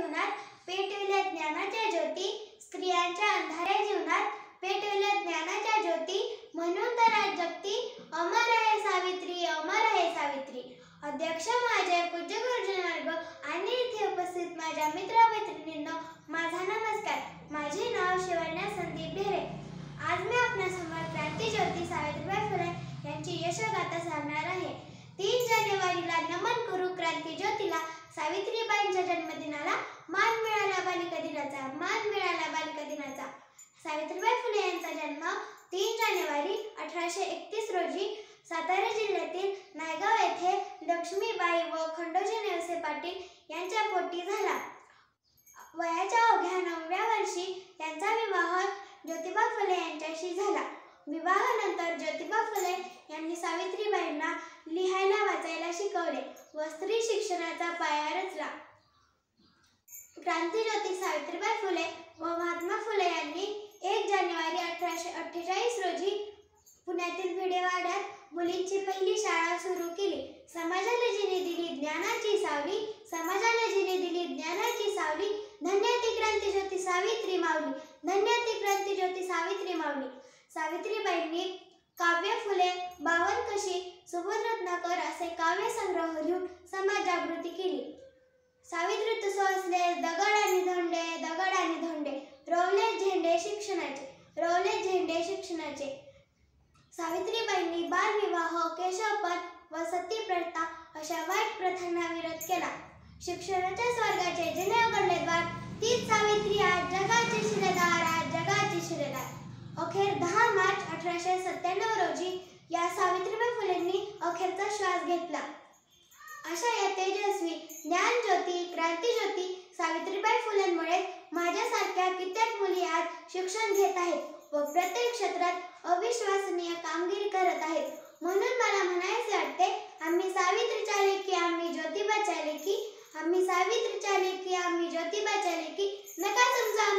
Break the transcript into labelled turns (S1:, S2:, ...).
S1: जीवनात पेटविल्या ज्ञानाच्या ज्योती, स्त्रियांच्या अंधाऱ्या जीवनात पेटविल्या ज्ञानाच्या ज्योती, म्हणून तर आज जगती अमर आहे सावित्री, अमर आहे सावित्री. अध्यक्ष महाजय, पूज्य गुरुजन वर्ग आणि इथे उपस्थित माझ्या मित्र-मैत्रिणींनो, माझा नमस्कार. माझे नाव शिवण्या संदीप ढेरे. आज मी आपल्यासमोर क्रांतीज्योती सावित्रीबाई फुले यांची यशोगाथा सांगणार आहे. 3 जानेवारीला नमन करू क्रांतीज्योतीला, सावित्रीबाईंच्या जन्मदिनाला मान मिळाला बालिका दिनाचा, मान मिळाला बालिका दिनाचा. सावित्रीबाई फुले यांचा जन्म 3 जानेवारी 1831 रोजी सातारा जिल्ह्यातील नायगाव येथे लक्ष्मीबाई व खंडोजी नेवसे पाटील यांच्या पोटी झाला. वयाच्या अवघ्या 9व्या वर्षी त्यांचा विवाह ज्योतिबा फुले यांच्याशी झाला. विवाहानंतर ज्योतिबा फुले यांनी सावित्रीबाईंना लिहायला वाचायला शिकवले व स्त्री शिक्षणाचा पाया रचला. क्रांतीज्योती सावित्रीबाई फुले व महात्मा फुले यांनी 1 जानेवारी 1848 रोजी पुण्यातील भिडेवाड्यात मुलींची पहिली शाळा सुरू केली. समाजाने जिने दिली ज्ञानाची सावली, समाजाने जिने दिली ज्ञानाची सावली, धन्य ती क्रांतीज्योती सावित्री माऊली, धन्य ती क्रांतीज्योती सावित्री माऊली. सावित्रीबाईंनी काव्य फुले, बावनकशी, सुबोधरत्नाकर असे काव्यसंग्रह लिहून समाज जागृती केली. सावित्री तुसो असले दगड आणि धोंडे, दगड आणि धोंडे, रोवले झेंडे शिक्षणाचे, रोवले झेंडे शिक्षणाचे. सावित्रीबाईंनी बालविवाह, केशवपण व सती प्रथा अशा वाईट प्रथांना विरोध केला. शिक्षणाच्या स्वर्गाचे जिने उघडले द्वार, तीच सावित्री आज जगाची शिलेदार, आज जगाची शिलेदार. अखेर 10 मार्च 1897 रोजी या सावित्रीबाई फुलेंनी अखेरचा श्वास घेतला. अशा या तेजस्वी ज्ञानज्योती, क्रांतीज्योती सावित्रीबाई फुलेंमुळे माझ्यासारख्या कित्येक मुली आज शिक्षण घेत आहेत व प्रत्येक क्षेत्रात अविश्वसनीय कामगिरी करत आहेत. म्हणून मला म्हणायचे वाटते, आम्ही सावित्रीच्या लेकी, आम्ही ज्योतिबाच्या लेकी, आम्ही सावित्रीच्या लेकी, आम्ही ज्योतिबाच्या लेकी. नका समजा